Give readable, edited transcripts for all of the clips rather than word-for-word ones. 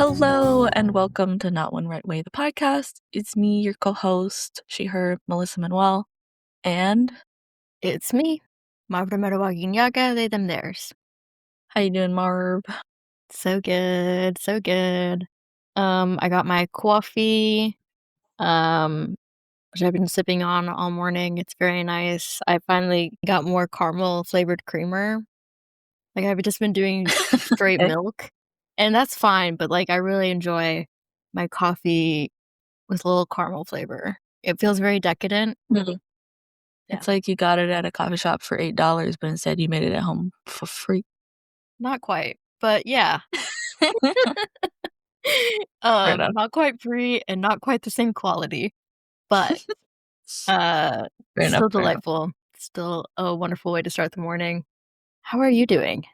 Hello and welcome to Not One Right Way, the podcast. It's me, your co-host, she, her, Melissa Manuel, and It's me, Marvda Metawaginyaga, they, them, theirs. how you doing, Marv? So good, so good. I got my coffee, which I've been sipping on all morning. It's very nice. I finally got more caramel flavored creamer. Like, I've just been doing straight Okay. milk, and that's fine, but, like, I really enjoy my coffee with a little caramel flavor. It feels very decadent. Mhm. Yeah. It's like you got it at a coffee shop for $8, but instead you made it at home for free. Not quite, but yeah. Fair enough. Not quite free and not quite the same quality, but, uh, Fair enough, still fair enough. delightful. Still a wonderful way to start the morning. How are you doing?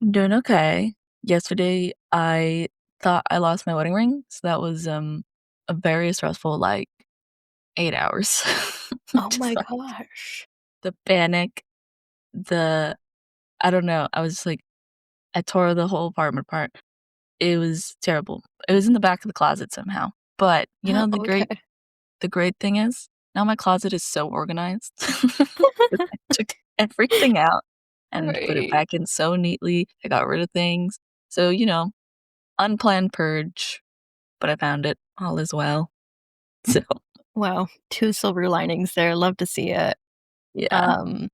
I'm doing okay. Yesterday, I thought I lost my wedding ring, so that was, a very stressful, 8 hours. Oh Just, my gosh. the panic, the I don't know, I was, I tore the whole apartment apart. It was terrible. It was in the back of the closet somehow. But, Okay. the great thing is, now my closet is so organized. I took everything out and put it Right. back in so neatly. I got rid of things. So, unplanned purge, but I found it. All is well. So, Wow, 2 silver linings there, love to see it. yeah. Um,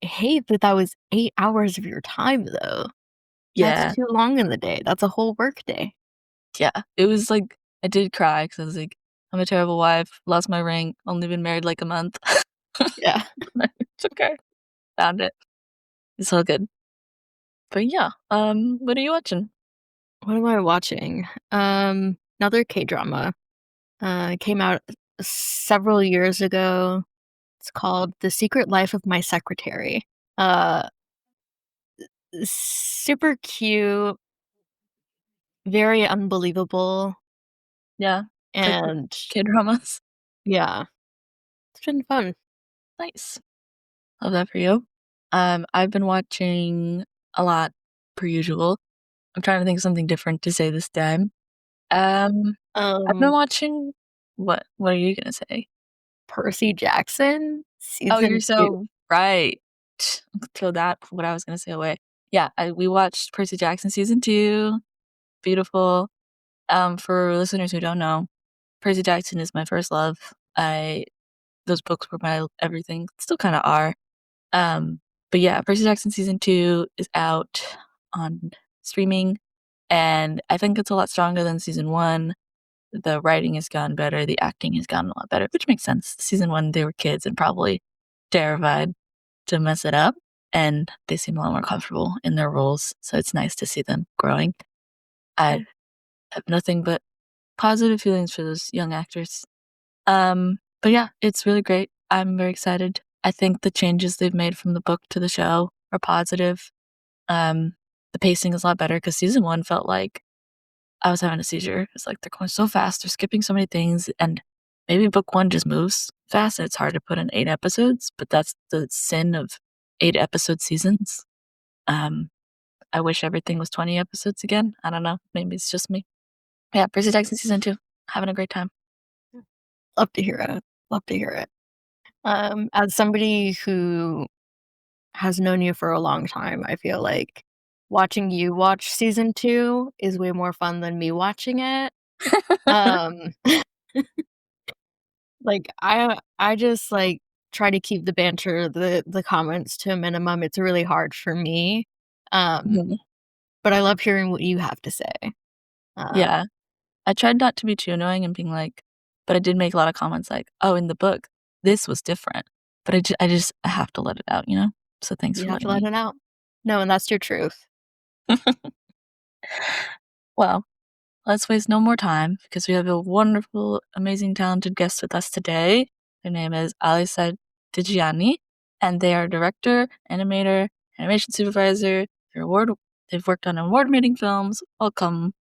hate that was 8 hours of your time, though. That's Yeah. too long in the day, that's a whole work day. Yeah. It was I did cry because I was like, "I'm a terrible wife, lost my ring, only been married, a month." Yeah. It's okay. Found it. It's all good. But yeah, what are you watching? What am I watching? Another K-drama. It came out several years ago. It's called The Secret Life of My Secretary. Uh, Super cute, very unbelievable, Yeah, it's like and K-dramas. yeah, it's been fun. Nice. Love that for you. I've been watching a lot per usual. I'm trying to think of something different to say this time. Um, I've been Um, watching what are you gonna say? Percy Jackson Oh, you're season 2. so right. Throw that what I was gonna say away. Yeah, we watched Percy Jackson season 2. Beautiful. For listeners who don't know, Percy Jackson is my first love. I Those books were my everything, still kinda are. Um, but yeah, Percy Jackson season 2 is out on streaming, and I think it's a lot stronger than season 1. The writing has gotten better, the acting has gotten a lot better, which makes sense. Season 1, they were kids and probably terrified to mess it up, and they seem a lot more comfortable in their roles, so it's nice to see them growing. I have nothing but positive feelings for those young actors. But yeah, it's really great. I'm very excited. I think the changes they've made from the book to the show are positive. Um, the pacing is a lot better because season 1 felt like I was having a seizure. It's like they're going so fast, they're skipping so many things, and maybe book 1 just moves fast and it's hard to put in 8 episodes, but that's the sin of 8-episode seasons. Um, I wish everything was 20 episodes again. I don't know. Maybe it's just me. Yeah, Percy Jackson season 2. Having a great time. Love to hear it. Love to hear it. As somebody who has known you for a long time, I feel like watching you watch season 2 is way more fun than me watching it. Um, like, I just, like, try to keep the banter, the comments to a minimum. It's really hard for me. Um, Mhm. but I love hearing what you have to say. Uh, Yeah. I tried not to be too annoying and being like but I did make a lot of comments like, "Oh, in the book, this was different." But I have to let it out, you know? So thanks you for have to letting let me. it out. No, and that's your truth. Well, let's waste no more time because we have a wonderful, amazing, talented guest with us today. Their name is Ali Sadegiani, and they are director, animator, animation supervisor. They've worked on award-winning films. Welcome.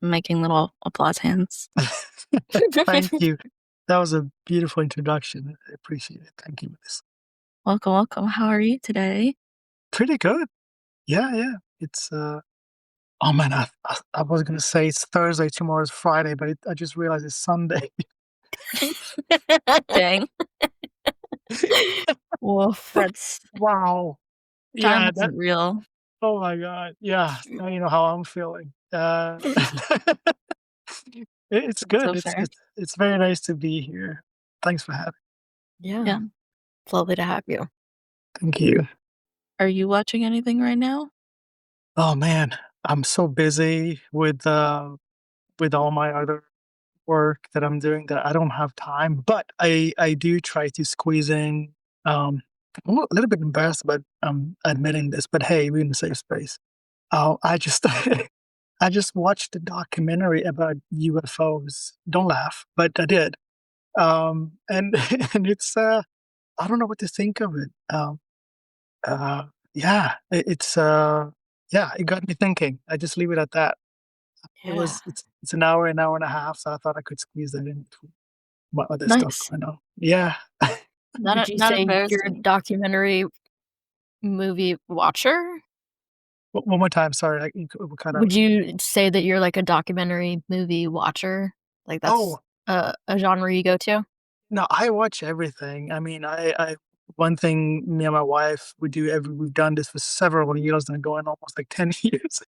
I'm making little applause hands. Thank you. That was a beautiful introduction. I appreciate it. Thank you, Miss. Oh man, I was gonna say it's Thursday, tomorrow's Friday, but I just realized it's Sunday. Dang, Woof. that's Wow. time Yeah, that. isn't real. Oh my God. Yeah, now you know how I'm feeling. It's That's good. so It's fair. it's it's very nice to be here. Thanks for having. Yeah, Yeah. it's lovely to have you. Thank you. Are you watching anything right now? Oh man, I'm so busy with all my other work that I'm doing that I don't have time. But I do try to squeeze in. I'm a little bit embarrassed about admitting this, but hey, we're in a safe space. Oh, I just I just watched a documentary about UFOs. Don't laugh, but I did. And and it's I don't know what to think of it. Uh, yeah, yeah, it got me thinking. I just leave it at that. Yeah. It's an hour and a half, so I thought I could squeeze that in between my other stuff Nice. going on. Yeah. Would you Not say you're a embarrassing. documentary movie watcher? One more time, sorry, you cut out. Would you say that you're like a documentary movie watcher? Like that's Oh, a genre you go to? no, I watch everything. I mean, I one thing me and my wife we do we've done this for several years and going almost like 10 years.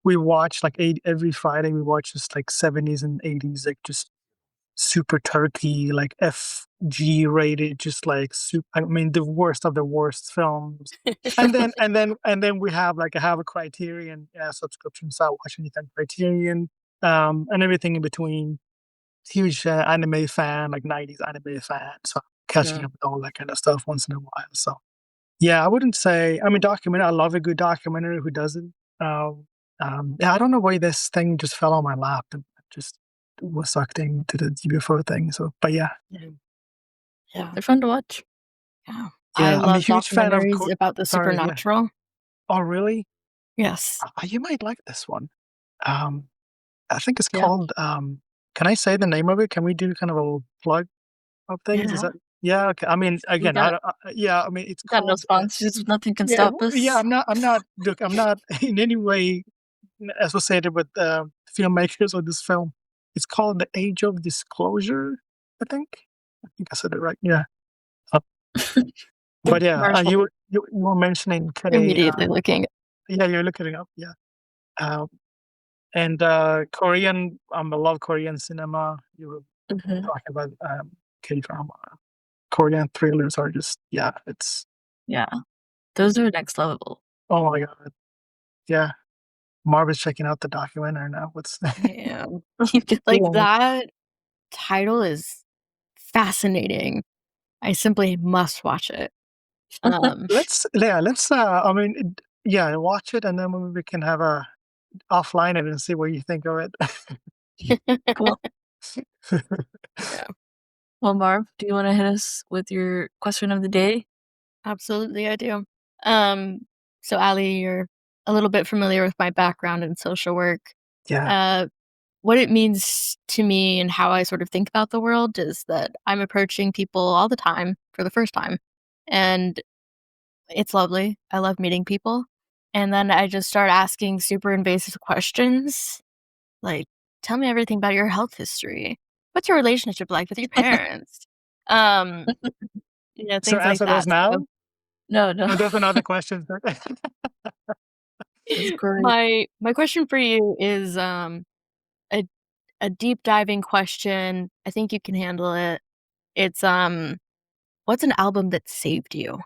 We watch like every Friday we watch just like 70s and 80s, like just super turkey, like FG rated, just like super, I mean the worst of the worst films. And then we have like I have a Criterion subscription, so I watch anything Criterion, and everything in between. Huge anime fan, like 90s anime fan, so I'm catching Mm. up with all that kind of stuff once in a while. So yeah, I wouldn't say. I mean, documentary. I love a good documentary. Who doesn't? Um, yeah, I don't know why this thing just fell on my lap and just was sucked into the UFO thing. So, but yeah, Yeah, They're fun to watch. yeah. I yeah, I'm a love huge fan of. documentaries about the Sorry, yeah. supernatural. Oh, really? Yes. You might like this one. Um, I think it's Yeah. called. Can I say the name of it? Can we do kind of a plug of things? Is Yeah. that? Yeah. Okay. I mean, We again, I got don't. Yeah. I mean, it's got no called. sponsors. Nothing can Yeah. stop Yeah. us. I'm not. I'm not. Look, I'm not in any way associated with filmmakers of this film. It's called The Age of Disclosure, I think. I think I said it right. Yeah. Uh, but yeah, Marshall you were mentioning K. immediately looking. Yeah, you're looking it up. Yeah. Um, and Korean. I love Korean cinema. You were Mhm. talking about K drama. Korean thrillers are just yeah. It's Yeah, those are next level. oh my god. Yeah. Marvin's checking out the documentary now. What's Yeah. You can see Like 'em. that title is fascinating. I simply must watch it. Um, let's I mean yeah, watch it and then maybe we can have a offline it and see what you think of it. Cool. yeah, Well, Marv, do you wanna hit us with your question of the day? absolutely I do. Um, so Ali, you're a little bit familiar with my background in social work. Yeah. Uh, what it means to me and how I sort of think about the world is that I'm approaching people all the time for the first time. And it's lovely. I love meeting people. And then I just start asking super invasive questions like, tell me everything about your health history. What's your relationship like with your parents? Um, So things like answer those that. So now? No, no, Or there's another question. that's great. my question for you is a a deep diving question. I think you can handle it. It's what's an album that saved you?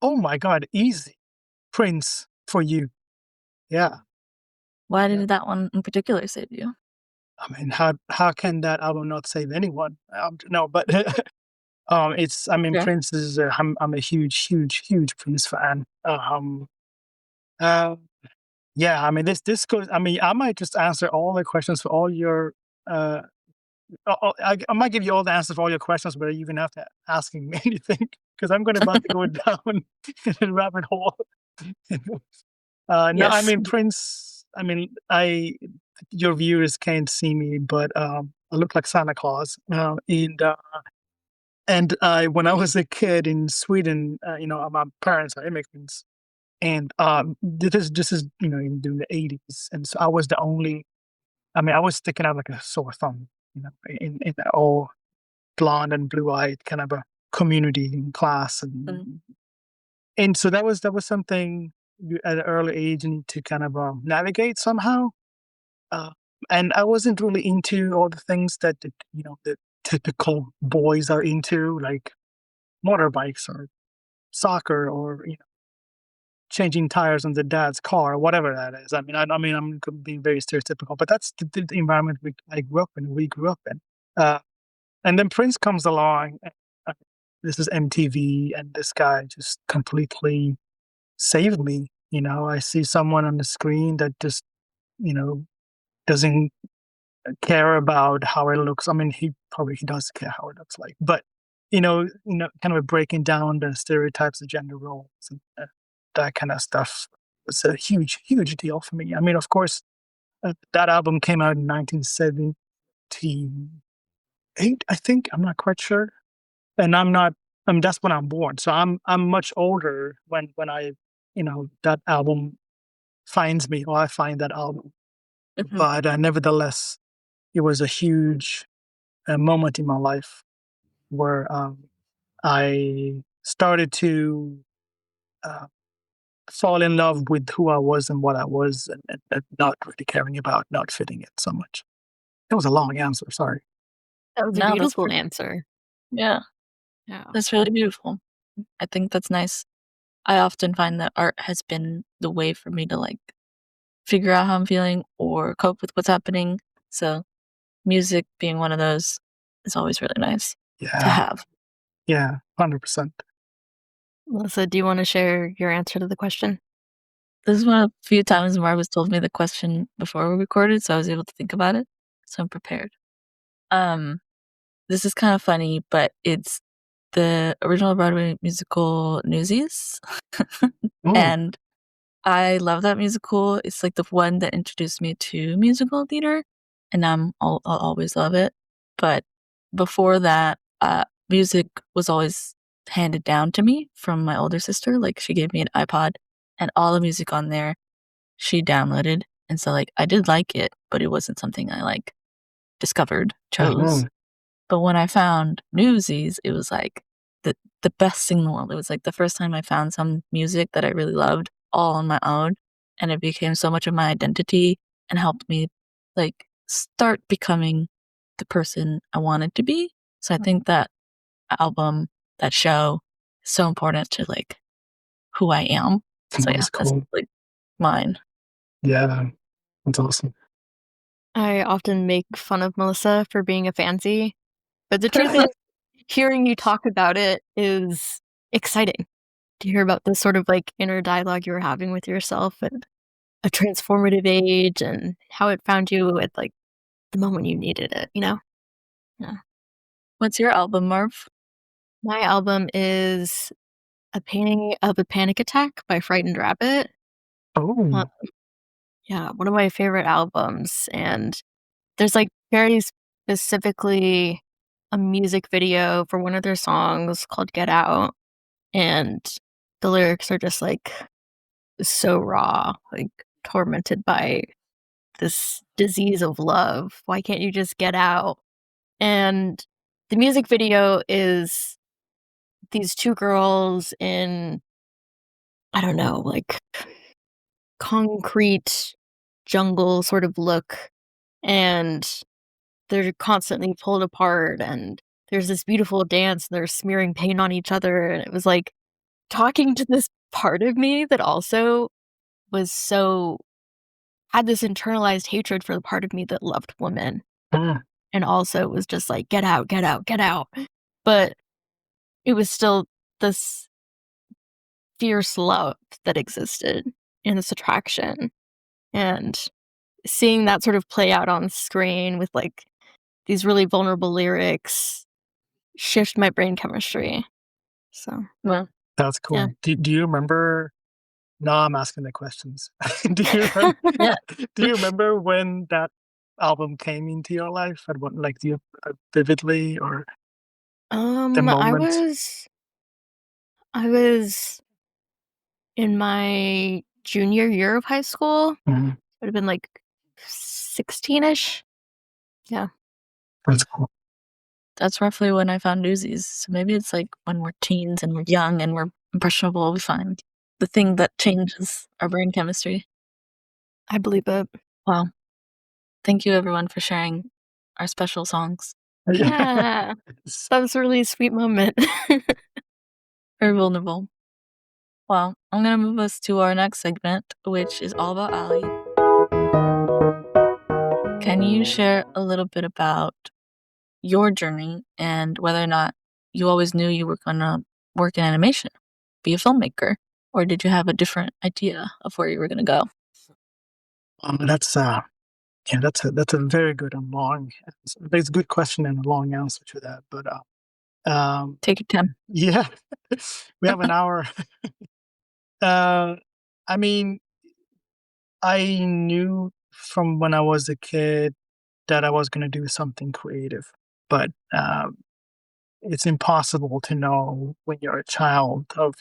Oh my god, easy. Prince for you. Yeah. Why Yeah. did that one in particular save you? I mean, how can that album not save anyone? No, but it's I mean Yeah. Prince is I'm a huge Prince fan. Uh, yeah, I mean this goes. I mean, I might just answer all the questions for all your. Uh, I might give you all the answers for all your questions, but you even have to asking me anything because I'm going about to go down in a rabbit hole. No, I Yes. mean Prince. I mean, I your viewers can't see me, but I look like Santa Claus. And I when I was a kid in Sweden, my parents are immigrants, And this is during the 80s, and so I was the only. I mean, I was sticking out like a sore thumb, in that all blonde and blue eyed kind of a community in class, Mm, and so that was something at an early age and to kind of navigate somehow. Uh, and I wasn't really into all the things that the typical boys are into, like motorbikes or soccer or changing tires on the dad's car or whatever that is. I mean, I'm being very stereotypical, but that's the environment I grew up in. We grew up in. Uh, and then Prince comes along. Uh, this is MTV, and this guy just completely saved me. I see someone on the screen that just you know doesn't care about how it looks. I mean, he does care how it looks like, but kind of breaking down the stereotypes of gender roles and that kind of stuff was a huge, huge deal for me. I mean, of course, that album came out in 1978, I think. I'm not quite sure, and I'm not. I mean, that's when I'm born, so I'm much older when that album finds me, or I find that album. mhm, But nevertheless, it was a huge moment in my life where I started to uh, fall in love with who I was and what I was, and not really caring about not fitting it so much. That was a long answer. Sorry. That was a no, that's beautiful pretty answer. yeah, Yeah. that's really beautiful. I think that's nice. I often find that art has been the way for me to, like, figure out how I'm feeling or cope with what's happening, so music being one of those is always really nice to Yeah. have. Yeah. 100%. Melissa, do you wanna share your answer to the question? This is one of the few times Marvis told me the question before we recorded, so I was able to think about it, so I'm prepared. Um, this is kind of funny, but it's the original Broadway musical Newsies, Mm. and I love that musical. It's, like, the one that introduced me to musical theater, and I'll always love it, but before that, music was always handed down to me from my older sister. Like, she gave me an iPod, and all the music on there she downloaded, and so, like, I did like it, but it wasn't something I, like, discovered, chose. Mhm. But when I found Newsies, it was, like, the the best thing in the world. It was, like, the first time I found some music that I really loved all on my own, and it became so much of my identity and helped me, like, start becoming the person I wanted to be. So I think that album, that show, is so important to, like, who I am. So, yeah, That's that's, cool. like, mine. Yeah. That's awesome. I often make fun of Melissa for being a fancy, but the truth is, hearing you talk about it is exciting to hear about this sort of, like, inner dialogue you were having with yourself at a transformative age and how it found you at, like, the moment you needed it, you know? Yeah. What's your album, Marv? My album is A Painting of a Panic Attack by Frightened Rabbit. Uh, Oh. yeah, one of my favorite albums, and there's, like, very specifically a music video for one of their songs called "Get Out," and the lyrics are just, like, so raw, like, tormented by this disease of love. Why can't you just get out? And the music video is these 2 girls in, I don't know, like, concrete jungle sort of look, and they're constantly pulled apart, and there's this beautiful dance, and they're smearing paint on each other, and it was, like, talking to this part of me that also was so had this internalized hatred for the part of me that loved women, Mm. and also was just like, "Get out, get out, get out." But it was still this fierce love that existed in this attraction, and seeing that sort of play out on screen with, like, these really vulnerable lyrics shift my brain chemistry. So, Well, That's yeah. cool. Do you remember? No, I'm asking the questions. Do you remember? yeah. Do you remember when that album came into your life? And what, like, do you vividly or the I moment? was I was in my junior year of high school. Mhm. Would have been like 16-ish. Yeah. That's cool. That's roughly when I found Newsies. So maybe it's like when we're teens and we're young and we're impressionable, we find the thing that changes our brain chemistry. I believe it. Wow. Thank you everyone for sharing our special songs. Yeah. That was a really sweet moment. Very vulnerable. Well, I'm gonna move us to our next segment, which is all about Alli. Can you share a little bit about your journey and whether or not you always knew you were gonna work in animation, be a filmmaker, or did you have a different idea of where you were gonna go? That's yeah, that's a very good and long. There's a good question and a long answer to that. But Take your time. yeah, we have an hour. Uh, I mean, I knew from when I was a kid that I was going to do something creative, but it's impossible to know when you're a child of,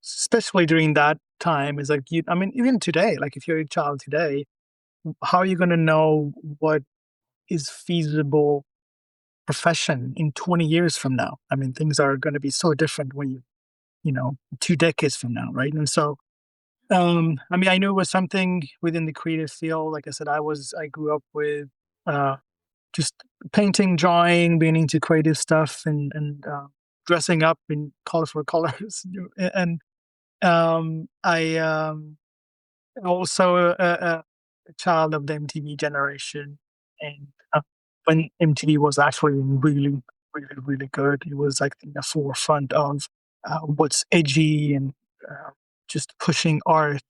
especially during that time. Is like you. I mean, even today, like if you're a child today, how are you going to know what is feasible profession in 20 years from now? I mean, things are going to be so different when you 2 decades from now, right? And so, I mean, I knew it was something within the creative field. Like I said, I grew up with uh, just painting, drawing, being into creative stuff, and dressing up in colorful colors. And I also a child of the MTV generation, and when MTV was actually really, really, really good, it was like in the forefront of what's edgy and uh, just pushing art,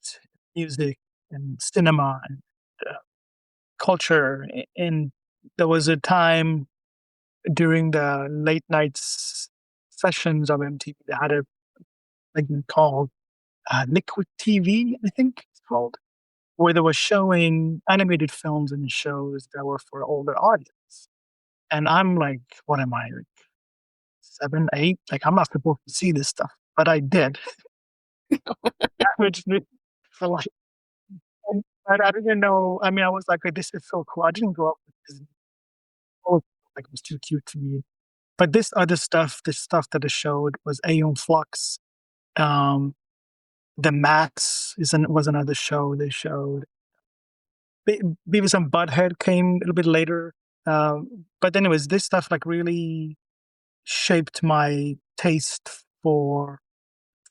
music, and cinema and uh, culture. And there was a time during the late nights sessions of MTV that had a segment called Liquid TV, I think it's called, where they were showing animated films and shows that were for older audience. And I'm like, what am I, like 7, 8? Like I'm not supposed to see this stuff, but I did. Which made me feel like, and I didn't know. I mean, I was like, this is so cool. I didn't grow up with Disney. Like it was too cute to me. But this other stuff, the stuff that it showed was Aeon Flux. Um, the Max was another show they showed. Beavis and Butthead came a little bit later. But anyways, this stuff like really shaped my taste for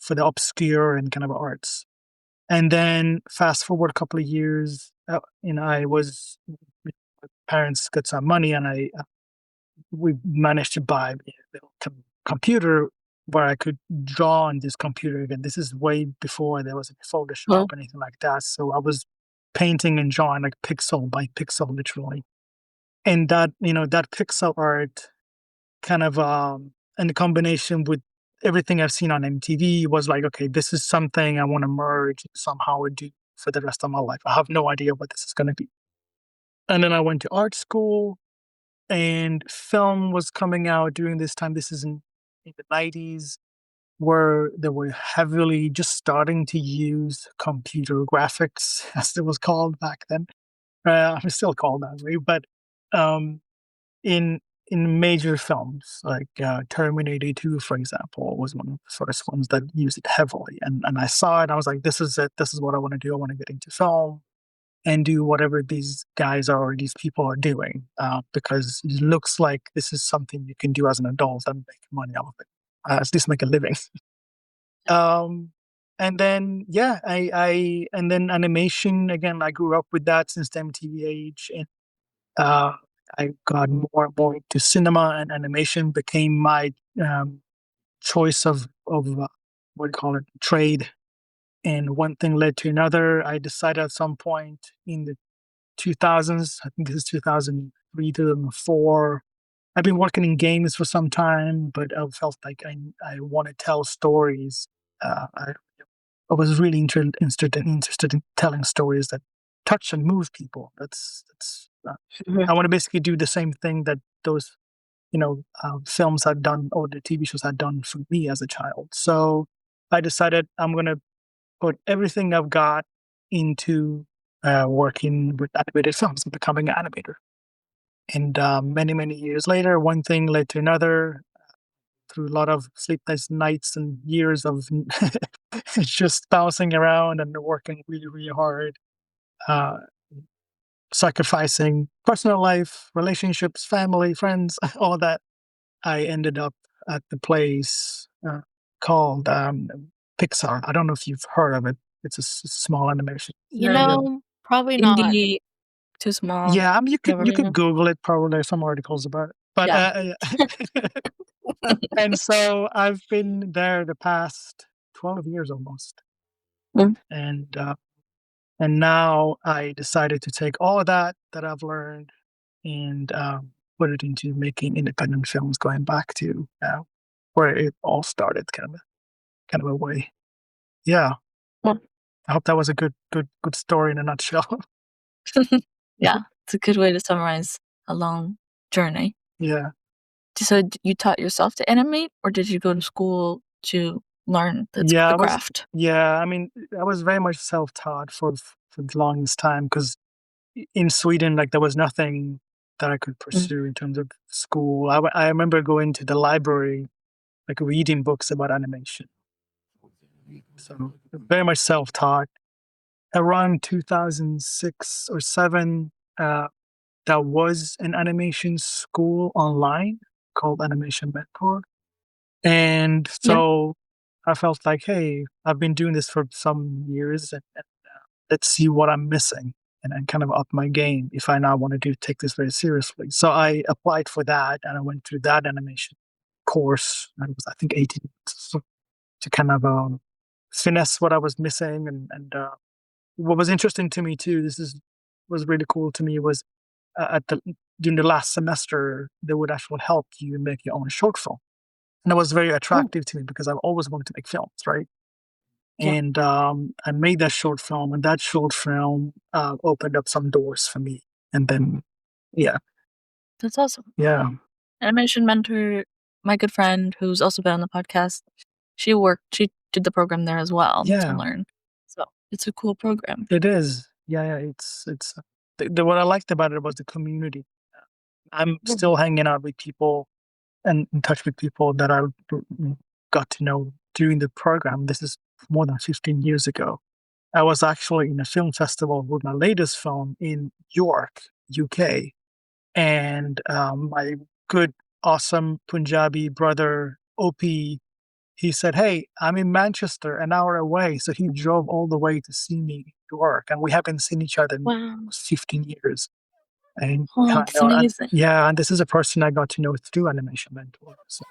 the obscure and kind of arts. And then fast forward a couple of years, I was my parents got some money, and I we managed to buy a little computer where I could draw on this computer again. This is way before there was any Photoshop Well, or anything like that. So I was painting and drawing like pixel by pixel, literally. And that pixel art kind of in combination with everything I've seen on MTV was like, okay, this is something I want to merge somehow and do for the rest of my life. I have no idea what this is going to be. And then I went to art school, and film was coming out during this time. This is in the 90s, where they were heavily just starting to use computer graphics, as it was called back then. I'm still called that way, but um, in major films like Terminator 2, for example, was one of the first ones that used it heavily. And I saw it, I was like, this is it. This is what I want to do. I want to get into film and do whatever these guys are or these people are doing, because it looks like this is something you can do as an adult and make money out of it, at least make a living. Um, and then yeah, and then animation again. I grew up with that since the MTV age, and uh, I got more and more into cinema, and animation became my choice of what do you call it, trade. And one thing led to another. I decided at some point in the 2000s, I think this is 2003, 2004. I've been working in games for some time, but I felt like I want to tell stories. I was really interested in telling stories that touch and move people. mhm. I want to basically do the same thing that those films had done or the TV shows had done for me as a child. So I decided I'm gonna put everything I've got into working with animated films and becoming an animator. And many, many years later, one thing led to another through a lot of sleepless nights and years of just bouncing around and working really, really hard, uh, sacrificing personal life, relationships, family, friends, all that. I ended up at the place called Pixar. I don't know if you've heard of it. It's a small animation You studio. know, probably not. Indie, too small, Yeah, I mean, never you heard could of. Google it. Probably there's some articles about it. But Yeah. and so I've been there the past 12 years almost, Mm. and now I decided to take all of that I've learned and put it into making independent films, going back to where it all started, kind of a way. Yeah, Well, I hope that was a good story in a nutshell. yeah, it's a good way to summarize a long journey. Yeah, So you taught yourself to animate, or did you go to school to learn yeah, the I was. craft? Yeah, I mean, I was very much self-taught for the longest time because in Sweden, like there was nothing that I could Mm. pursue in terms of school. I remember going to the library, like reading books about animation. So very much self-taught. Around 2006 or 7, there was an animation school online called Animation Mentor. And Yeah. so I felt like, hey, I've been doing this for some years and let's see what I'm missing and kind of up my game if I now want to take this very seriously. So I applied for that and I went through that animation course. And it was, I think, 18 months to kind of finesse what I was missing. And what was interesting to me too, was really cool to me was at the during the last semester they would actually help you make your own short film, and that was very Oh, attractive to me because I've always wanted to make films, right? yeah, And I made that short film, and that short film opened up some doors for me. And then, yeah, that's awesome. yeah, Animation mentor, my good friend who's also been on the podcast, she did the program there as well to yeah, learn. So it's a cool program. it is. Yeah, yeah, it's what I liked about it was the community. I'm Mhm. still hanging out with people and in touch with people that I got to know during the program. This is more than 15 years ago. I was actually in a film festival with my latest film in York, UK, and my good, awesome Punjabi brother OP, he said, "Hey, I'm in Manchester, an hour away." So he drove all the way to see me to work, and we haven't seen each other in Wow. 15 years. And Oh, I that's know, and amazing. yeah, and this is a person I got to know through Animation Mentor. So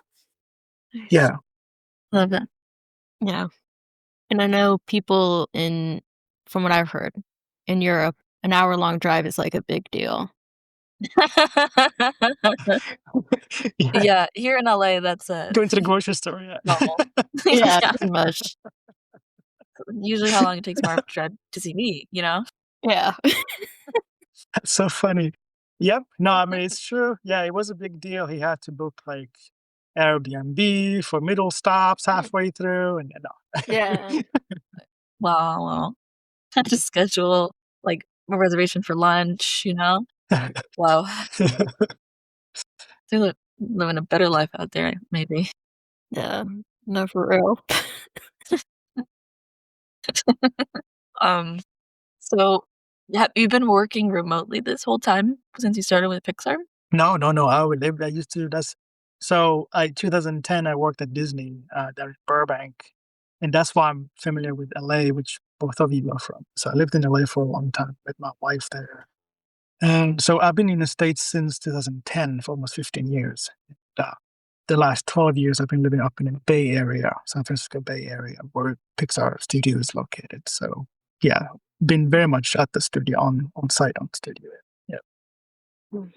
Nice. yeah, Love that. Yeah. And I know people from what I've heard, in Europe, an hour-long drive is like a big deal. yeah, Yeah, here in LA, that's going to the grocery store. Yeah, normal. Yeah, Yeah, pretty much. usually how long it takes Mark to drive to see me, you know? Yeah. that's so funny. Yep. No, I mean it's true. Yeah, it was a big deal. He had to book like Airbnb for middle stops halfway through, and Yeah. Wow, wow. Had to schedule, like, a reservation for lunch, you know? Wow. They living a better life out there, maybe. Yeah. No, for real. Um, so, have you been working remotely this whole time since you started with Pixar? No, no, no. I would live. I used to. That's so. I 2010. I worked at Disney down in Burbank, and that's why I'm familiar with LA, which both of you are from. So I lived in LA for a long time with my wife there, and so I've been in the States since 2010 for almost 15 years. Uh, the last 12 years, I've been living up in the Bay Area, San Francisco Bay Area, where Pixar Studio is located. So yeah, been very much at the studio on site on studio. Yeah. Mm.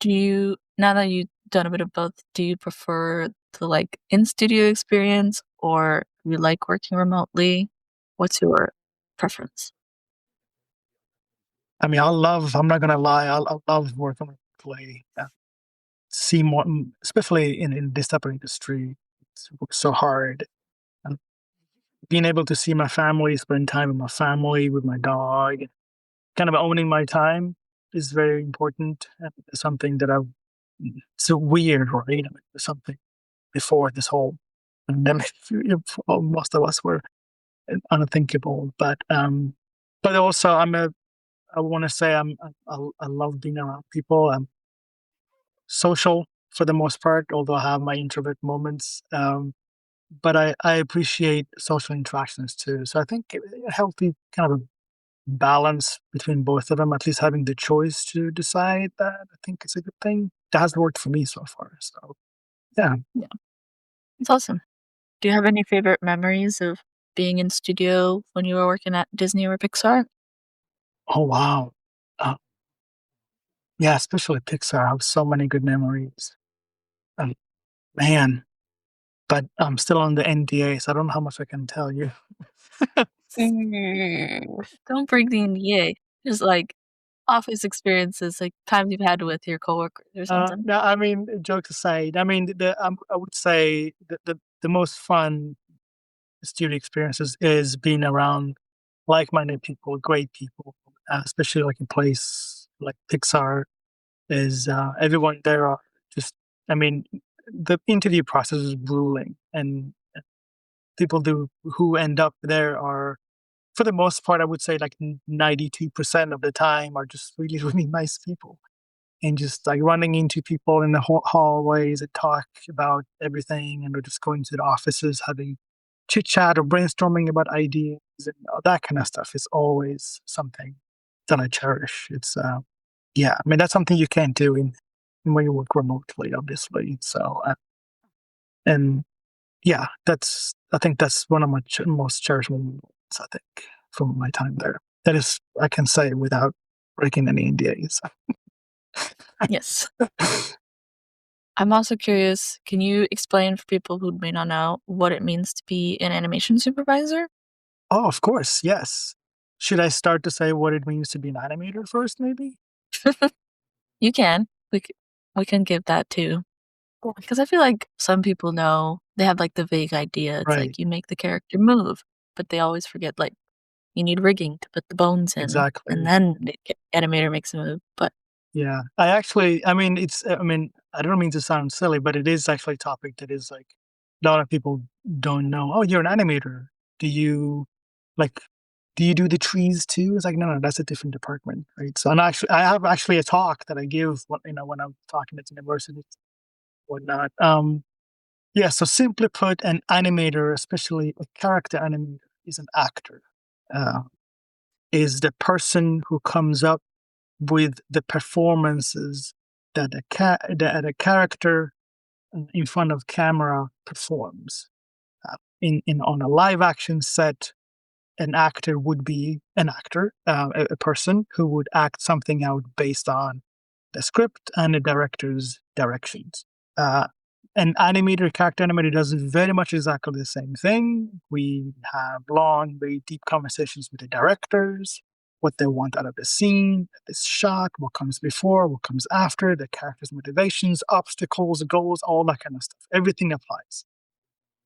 Do you now that you've done a bit of both, do you prefer the, like, in-studio experience, or you like working remotely? What's your preference? I mean, I'm not gonna lie, I love working with clay. See more, especially in this type of industry, it's so hard. And being able to see my family, spend time with my family, with my dog, kind of owning my time is very important, and something that I so weird, right? I mean, something before this whole pandemic, most of us were unthinkable. But also I want to say I love being around people. I'm social for the most part, although I have my introvert moments. But I appreciate social interactions too. So I think a healthy kind of a balance between both of them, at least having the choice to decide that, I think it's a good thing. That has worked for me so far. So yeah. Yeah, it's awesome. Do you have any favorite memories of being in studio when you were working at Disney or Pixar? Oh wow. Uh, yeah, especially Pixar. I have so many good memories. Um, man, but I'm still on the NDA, so I don't know how much I can tell you. Don't break the NDA. Just like office experiences, like times you've had with your coworkers or something. No, I mean, jokes aside, I mean, I would say the most fun studio experiences is being around like-minded people, great people, especially like a place like Pixar. Is everyone there are just, I mean, the interview process is grueling, and people do who end up there are, for the most part, I would say like 92% of the time are just really, really nice people. And just like running into people in the hallways that talk about everything, and we're just going to the offices, having chit chat or brainstorming about ideas and all that kind of stuff is always something that I cherish. It's yeah, I mean that's something you can't do in when you work remotely, obviously. So and yeah, that's I think that's one of my most cherished moments. I think from my time there. That is, I can say without breaking any NDAs. Yes. I'm also curious, can you explain for people who may not know what it means to be an animation supervisor? Oh, of course, yes. Should I start to say what it means to be an animator first, maybe? You can. We can give that too. Because I feel like some people know, they have like the vague idea. It's Right, like you make the character move, but they always forget like you need rigging to put the bones in, and exactly. then the animator makes a move. But Yeah. I mean, I mean, I don't mean to sound silly, but it is actually a topic that is like a lot of people don't know. Oh, you're an animator. Do you like, do you do the trees too? It's like, no, no, that's a different department, right? So, I have actually a talk that I give, when I'm talking at universities, whatnot. Yeah. So simply put, an animator, especially a character animator, is an actor. Uh, is the person who comes up with the performances that that a character in front of camera performs. In on a live action set, an actor would be an actor, a person who would act something out based on the script and the director's directions. Uh, an animator, character animator, does very much exactly the same thing. We have long, very deep conversations with the directors, what they want out of the scene, this shot, what comes before, what comes after, the character's motivations, obstacles, goals, all that kind of stuff. Everything applies.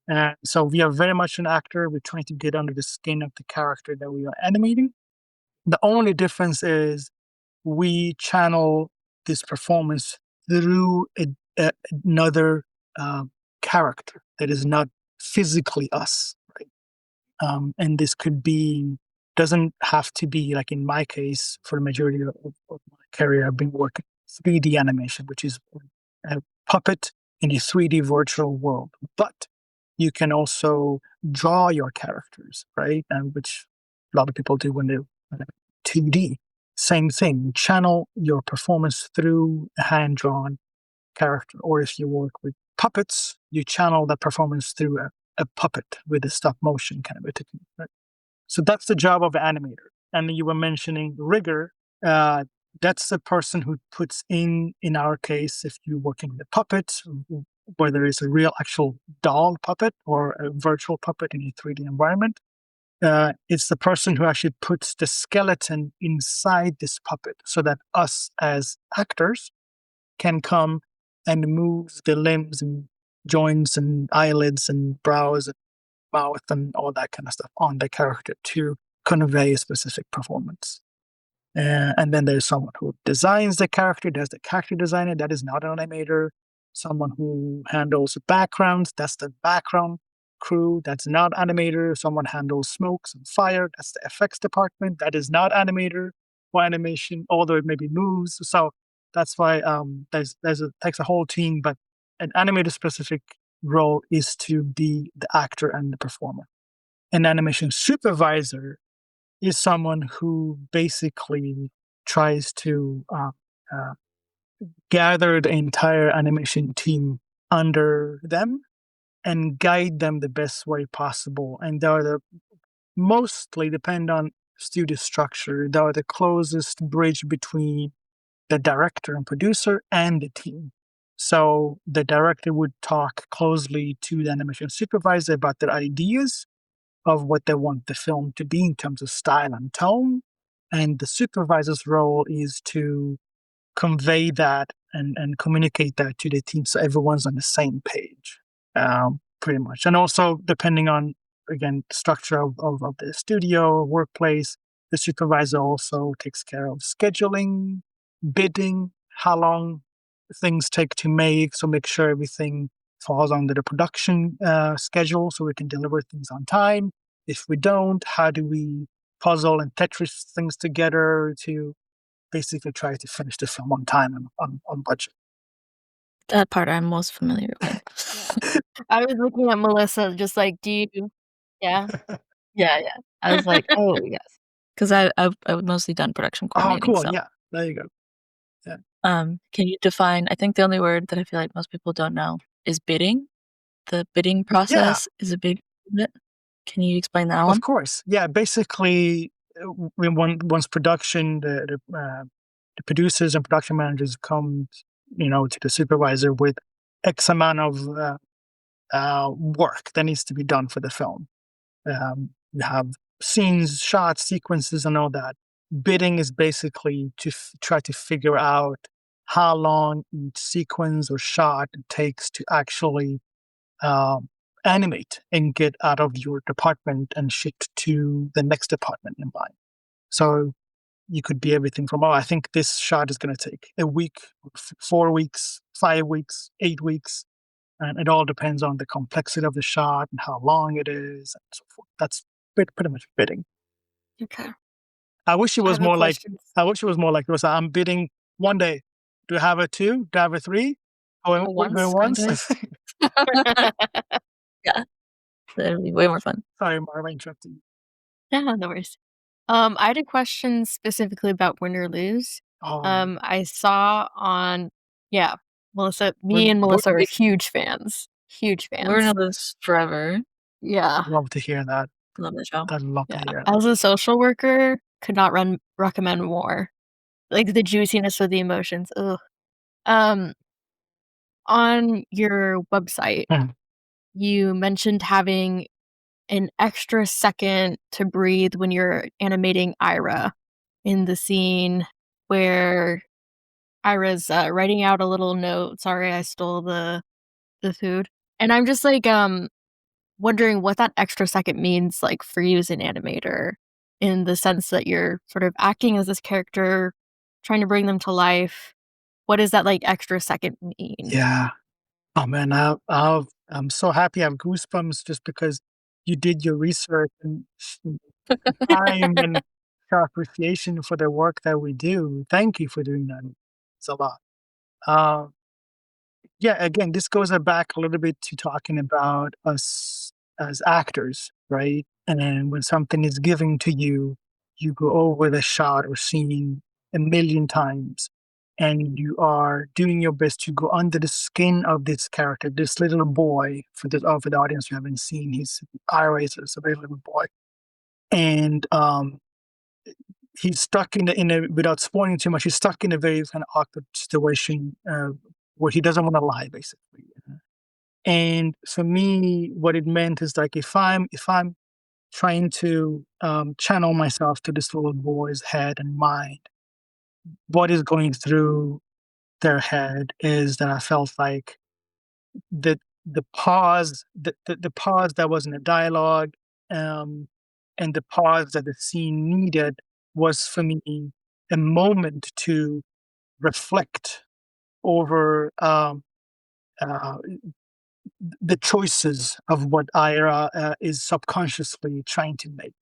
And so we are very much an actor. We're trying to get under the skin of the character that we are animating. The only difference is we channel this performance through another uh, character that is not physically us, right? And this could be, doesn't have to be like in my case. For the majority of my career, I've been working 3D animation, which is a puppet in a 3D virtual world. But you can also draw your characters, right? And which a lot of people do when they're 2D. Same thing, channel your performance through a hand drawn character. Or if you work with puppets, you channel that performance through a puppet with a stop motion kind of a technique. Right? So that's the job of the animator. And you were mentioning rigger. Uh, that's the person who puts in our case, if you're working with a puppet, whether it's a real actual doll puppet or a virtual puppet in a 3D environment, it's the person who actually puts the skeleton inside this puppet so that us as actors can come and move the limbs and joints and eyelids and brows mouth and all that kind of stuff on the character to convey a specific performance. And then there's someone who designs the character, does the character design. That is not an animator. Someone who handles backgrounds, that's the background crew. That's not animator. Someone handles smokes and fire. That's the effects department. That is not animator or animation, although it maybe moves. So that's why takes a whole team, but an animator specific role is to be the actor and the performer. An animation supervisor is someone who basically tries to uh, gather the entire animation team under them and guide them the best way possible. And they are the mostly depend on studio structure. They are the closest bridge between the director and producer and the team. So the director would talk closely to the animation supervisor about their ideas of what they want the film to be in terms of style and tone. And the supervisor's role is to convey that and communicate that to the team so everyone's on the same page, pretty much. And also, depending on, again, the structure of the studio, workplace, the supervisor also takes care of scheduling, bidding, how long things take to make, so make sure everything falls under the production schedule so we can deliver things on time. If we don't, how do we puzzle and Tetris things together to basically try to finish the film on time and on budget? That part I'm most familiar with. I was looking at Melissa just like, "Do you" Yeah. Yeah, yeah. I was like, "Oh, yes." 'Cause I've mostly done production Oh, coordinating, cool. so, Yeah, there you go. Yeah. can you define I think the only word that I feel like most people don't know is bidding. The bidding Yeah, process is a big bit. Can you explain that of one? course. Yeah, basically, once production, the producers and production managers come, to the supervisor with X amount of work that needs to be done for the film. You have scenes, shots, sequences, and all that. Bidding is basically to try to figure out how long each sequence or shot takes to actually um, animate and get out of your department and shipped to the next department in line. So you could be everything from, oh, I think this shot is going to take a week, 4 weeks, 5 weeks, 8 weeks. And it all depends on the complexity of the shot and how long it is and so forth. That's pretty much bidding. Okay. I wish it I was have a more like question. this. I'm bidding one day. Do I have a two? Do I have a three? Going, Or going once, once? kinda. Yeah, that'd be way more fun. Sorry, Marv, I interrupted you. Yeah, no worries. I had a question specifically about win or lose. Oh, I saw on yeah, Melissa we're me and both Melissa are We huge fans. Huge we're fans. gonna live forever. Yeah, love to hear that. Love the show. I'd love to yeah. hear that. As a social worker, could not recommend more. Like, the juiciness of the emotions, ugh. Um, on your website, Mm, you mentioned having an extra second to breathe when you're animating Ira in the scene where Ira's, writing out a little note, "Sorry I stole the food." And I'm just, like, wondering what that extra second means, like, for you as an animator, in the sense that you're sort of acting as this character, trying to bring them to life. What does that, like, extra second mean? yeah. Oh man, I'm so happy. I have goosebumps just because you did your research and time and show appreciation for the work that we do. Thank you for doing that. It's a lot. Uh, yeah, again, this goes back a little bit to talking about us as actors, right? And then when something is given to you, you go over the shot or scene a million times, and you are doing your best to go under the skin of this character, this little boy. For the audience who haven't seen, his Ira is a very little boy, and he's stuck in a without spoiling too much. He's stuck in a very kind of awkward situation where he doesn't want to lie, basically. And for me, what it meant is like if I'm trying to channel myself to this little boy's head and mind, what is going through their head is that I felt like that the pause, the pause that wasn't a dialogue, um, and the pause that the scene needed was for me a moment to reflect over uh, the choices of what Ira is subconsciously trying to make.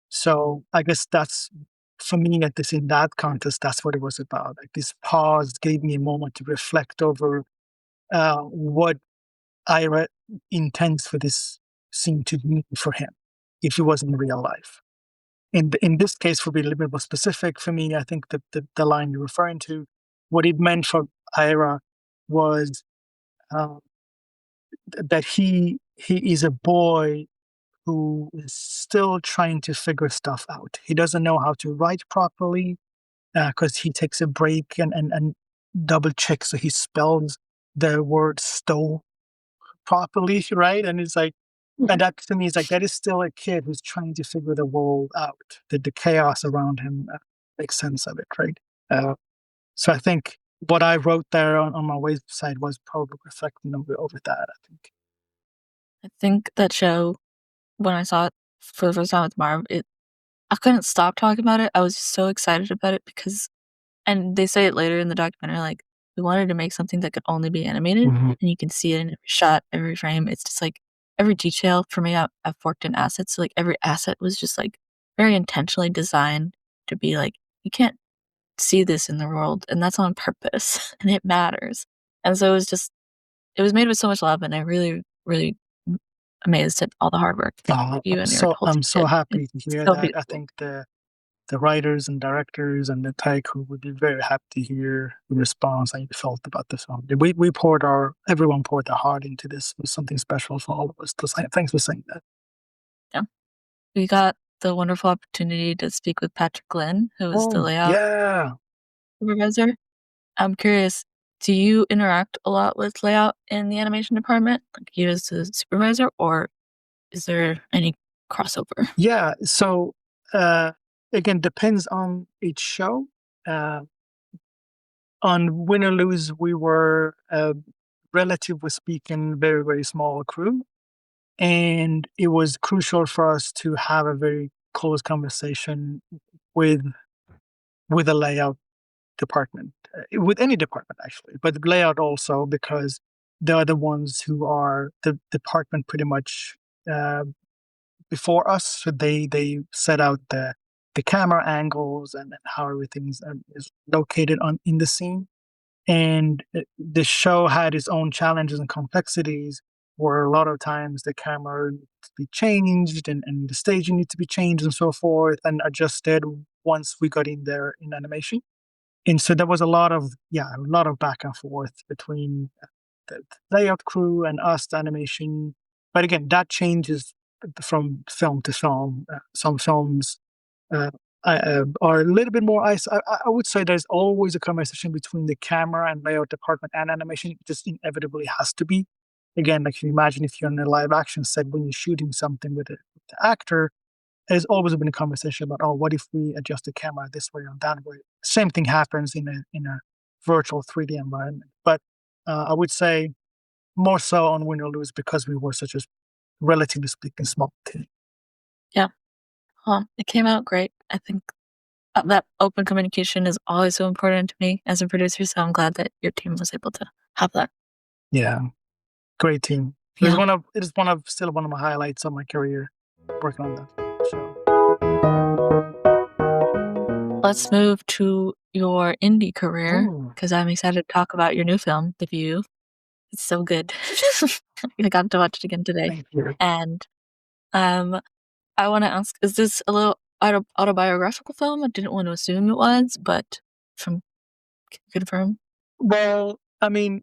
So I guess that's for me at this in that context. That's what it was about. Like this pause gave me a moment to reflect over what Ira intends for this scene to mean for him if he was in real life. In this case, for being a little bit more specific, for me, I think that the line you're referring to, what it meant for Ira was uh, that he is a boy who is still trying to figure stuff out. He doesn't know how to write properly because he takes a break and double checks so he spells the word stole properly, right? And it's like, and that to me is like that is still a kid who's trying to figure the world out. That the chaos around him makes sense of it, right? Uh, so I think what I wrote there on my website was probably reflecting over that. I think. I think that show, when I saw it for the first time with Marv, I couldn't stop talking about it. I was so excited about it because, and they say it later in the documentary, like, we wanted to make something that could only be animated, Mm-hmm. and you can see it in every shot, every frame. It's just like every detail. For me, I've worked in assets, so like every asset was just like very intentionally designed to be like, you can't see this in the world, and that's on purpose, and it matters. And so it was made with so much love, and I really, really amazed at all the hard work you and your whole team I'm so did. happy to It's hear so that. I beautiful. think the writers and directors and the entire crew would be very happy to hear the response and you felt about the film. We poured everyone poured their heart into this. It was something special for all of us. So thanks for saying that. Yeah. We got the wonderful opportunity to speak with Patrick Lynn, who is the Oh layout yeah. supervisor. I'm curious, do you interact a lot with layout in the animation department, like you as the supervisor, or is there any crossover? Yeah. So uh again depends on each show. Uh on Win or Lose, we were relatively speaking very, very small crew. And it was crucial for us to have a very close conversation with a layout department, with any department actually, but the layout also because they are the ones who are the department pretty much uh, before us. So they set out the camera angles and how everything is located on in the scene. And the show had its own challenges and complexities where a lot of times the camera needs to be changed and the staging needs to be changed and so forth and adjusted once we got in there in animation. And so there was a lot of back and forth between the layout crew and us, the animation. But again, that changes from film to film. Some films uh, are a little bit more I would say there's always a conversation between the camera and layout department and animation. It just inevitably has to be. Again, like you imagine if you're in a live action set when you're shooting something with the actor, there's always been a conversation about, oh, what if we adjust the camera this way or that way? Same thing happens in a virtual 3D environment. But I would say more so on Win or Lose because we were such a relatively speaking small team. Yeah. It came out great. I think that open communication is always so important to me as a producer, so I'm glad that your team was able to have that. Yeah, great team. Yeah. It is still one of my highlights of my career working on that show. Let's move to your indie career Oh, because I'm excited to talk about your new film, The View. It's so good. I got to watch it again today. thank you. And I want to ask, is this a little autobiographical film? I didn't want to assume it was, but from can you confirm? Well, I mean,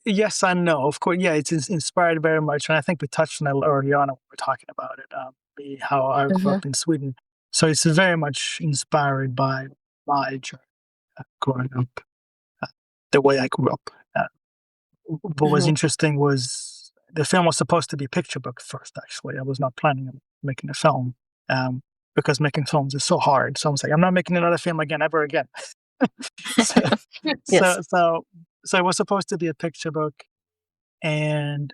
yes and no. Of course, yeah, it's inspired very much, and I think we touched on it early on when we were talking about it. How I grew Mhm. up in Sweden, so it's very much inspired by my journey growing up, uh, the way I grew up. What was Mhm. interesting was the film was supposed to be picture book first. Actually, I was not planning on making a film um, because making films is so hard. So I was like, I'm not making another film again, ever again. so, Yes. so, so, so it was supposed to be a picture book, And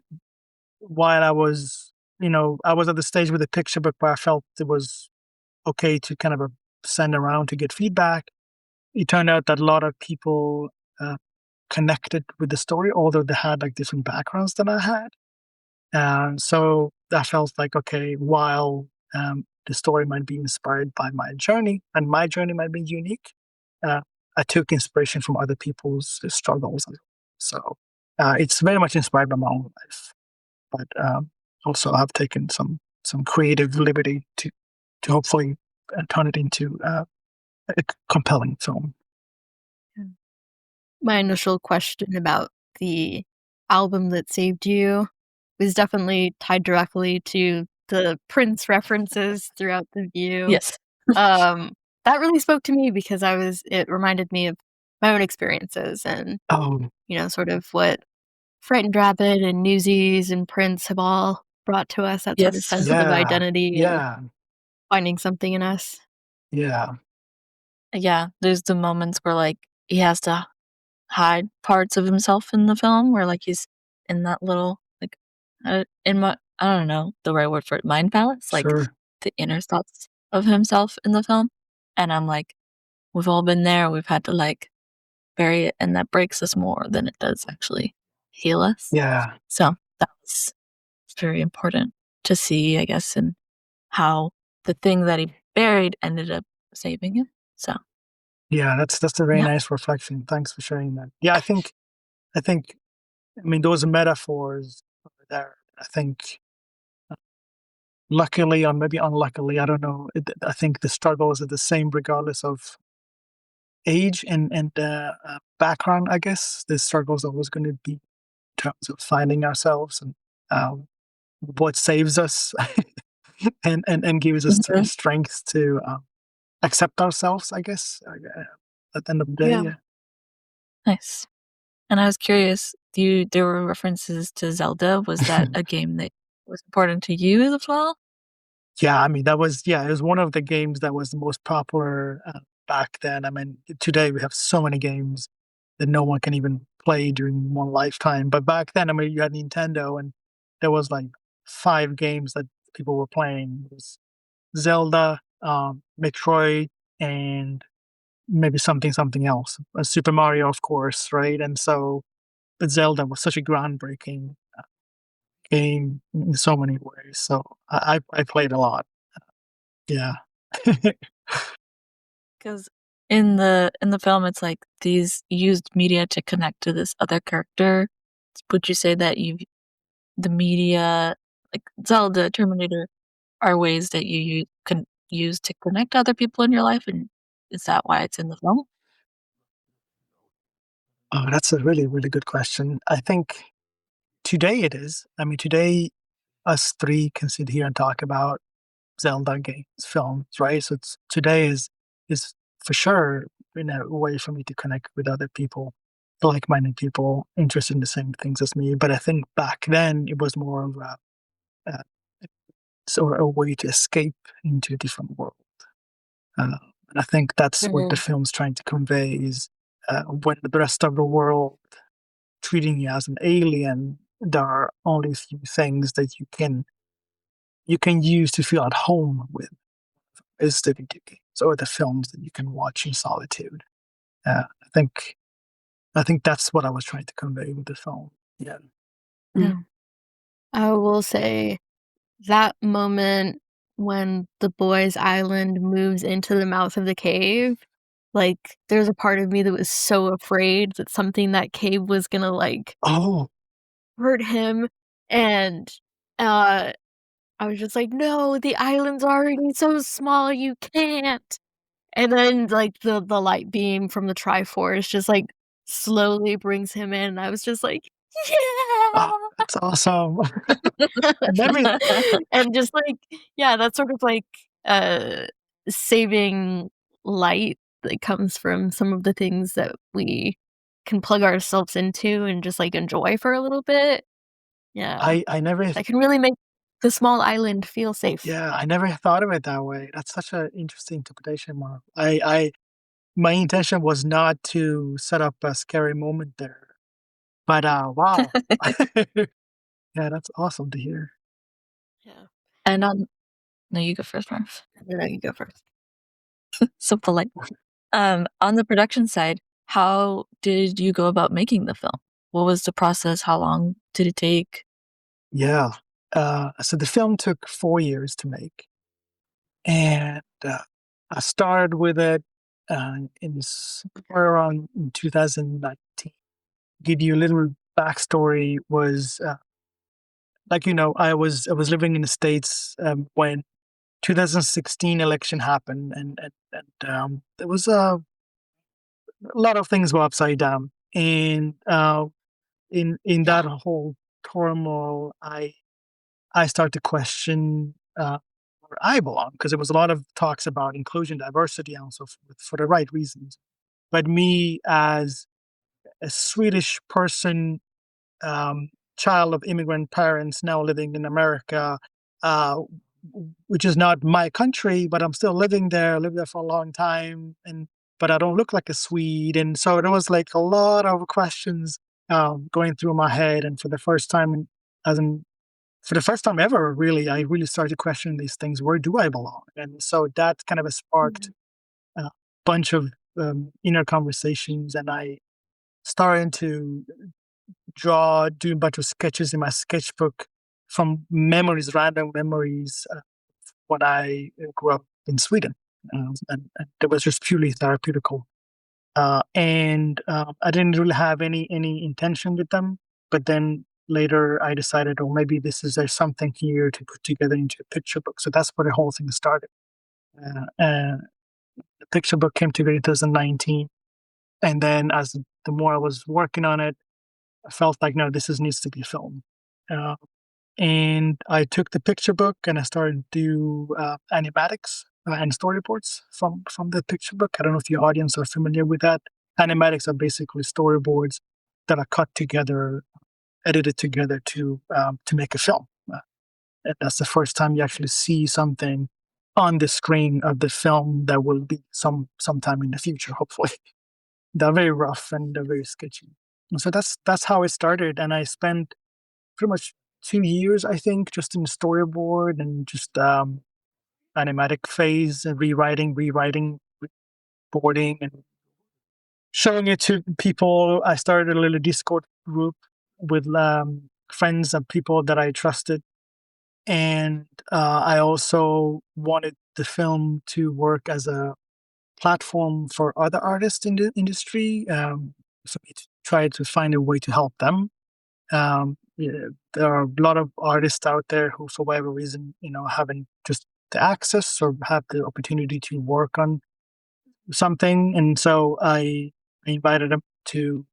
while I was, I was at the stage with the picture book where I felt it was okay to kind of send around to get feedback. It turned out that a lot of people uh, connected with the story, although they had like different backgrounds than I had. And so I felt like, okay, while the story might be inspired by my journey and my journey might be unique, uh, I took inspiration from other people's struggles. So it's very much inspired by my own life, but also I've taken some creative liberty to hopefully turn it into a compelling film. My initial question about the album that saved you was definitely tied directly to the Prince references throughout the view. Yes. Um, that really spoke to me because it reminded me of my own experiences and, Oh, sort of what Frightened Rabbit and Newsies and Prince have all brought to us, that sort of Yes. sense of yeah, identity and yeah, finding something in us. yeah, Yeah, there's the moments where, like, he has to hide parts of himself in the film where, like, he's in that little, like, in my I don't know the right word for it, mind palace, like, sure. the inner thoughts of himself in the film, and I'm like, "We've all been there, we've had to, like, bury it, and that breaks us more than it does actually heal us." Yeah, So, that was very important to see, I guess, and how the thing that he buried ended up saving him. So, yeah, that's a very yeah. nice reflection. Thanks for sharing that. Yeah, I think, I mean, those metaphors are there. I think, luckily or maybe unluckily, I don't know. I think the struggles are the same regardless of age and background. I guess the struggles are always going to be in terms of finding ourselves and um, what saves us and gives us Mhm. strength to accept ourselves. I guess at the end of the day, Yeah. yeah. Nice. And I was curious, there were references to Zelda, was that a game that was important to you as well? Yeah, I mean, it was one of the games that was the most popular back then. I mean, today we have so many games that no one can even play during one lifetime. But back then, I mean, you had Nintendo and there was like 5 games that people were playing. It was Zelda, Metroid, and maybe something else. Super Mario, of course, right? And so, but Zelda was such a groundbreaking game in so many ways. So I played a lot. Yeah. 'Cause in the film, it's like these used media to connect to this other character. Would you say that the media, like Zelda, Terminator, are ways that you can use to connect to other people in your life, and is that why it's in the film? Oh, that's a really, really good question. I think today it is. I mean, today us three can sit here and talk about Zelda games, films, right? So today is for sure, a way for me to connect with other people, like-minded people interested in the same things as me. But I think back then it was more of a sort of a way to escape into a different world. And I think that's what the Mhm. film's trying to convey is when the rest of the world treating you as an alien, there are only a few things that you can use to feel at home with is the video games or the films that you can watch in solitude. I think that's what I was trying to convey with the film. Yeah. Yeah. I will say that moment when the boys' island moves into the mouth of the cave, like, there's a part of me that was so afraid that something that cave was gonna, like, Oh, hurt him, and, uh, I was just like, "No, the island's already so small, you can't." And then, like, the light beam from the Triforce just, like, slowly brings him in, and I was just like, oh, "Yeah!" that's awesome. I never. And just, like, yeah, that's sort of like, uh, saving light that comes from some of the things that we can plug ourselves into and just, like, enjoy for a little bit. Yeah. I never. That can really make the small island feel safe. Yeah, I never thought of it that way. That's such an interesting interpretation, Mark. My intention was not to set up a scary moment there. But wow, yeah, that's awesome to hear. Yeah. And on no, you go first, Murph. No, you go first. So polite. On the production side, how did you go about making the film? What was the process? How long did it take? Yeah. So the film took 4 years to make, and I started with it in somewhere around in 2019. Give you a little backstory. Was like I was living in the States when 2016 election happened, and there was a lot of things go upside down, and in that Yeah. whole turmoil, I start to question where I belong, because there was a lot of talks about inclusion, diversity, and so forth for the right reasons. But me, as a Swedish person, um, child of immigrant parents, now living in America, uh, which is not my country, but I'm still living there. Lived there for a long time, and but I don't look like a Swede, and so there was like a lot of questions going through my head. And for the first time, as in for the first time ever, really, I really started questioning these things. Where do I belong? And so that kind of sparked Mhm. a bunch of inner conversations, and I started to do a bunch of sketches in my sketchbook from memories, random memories, when I grew up in Sweden. And it was just purely therapeutical. And I didn't really have any intention with them. But then later I decided, oh, maybe there's something here to put together into a picture book. So that's where the whole thing started. The picture book came together in 2019. And then as the more I was working on it, I felt like, no, needs to be filmed. Uh, and I took the picture book and I started to do animatics and storyboards from the picture book. I don't know if your audience are familiar with that. Animatics are basically storyboards that are cut together, edited together to make a film. And that's the first time you actually see something on the screen of the film that will be sometime in the future, hopefully. They're very rough and they're very sketchy. And so that's how it started, and I spent pretty much 2 years, I think, just in storyboard and just animatic phase and rewriting, boarding, and showing it to people. I started a little Discord group with friends and people that I trusted, and I also wanted the film to work as a platform for other artists in the industry, for me to try to find a way to help them. Yeah, there are a lot of artists out there who, for whatever reason, haven't just the access or have the opportunity to work on something, and so I invited them to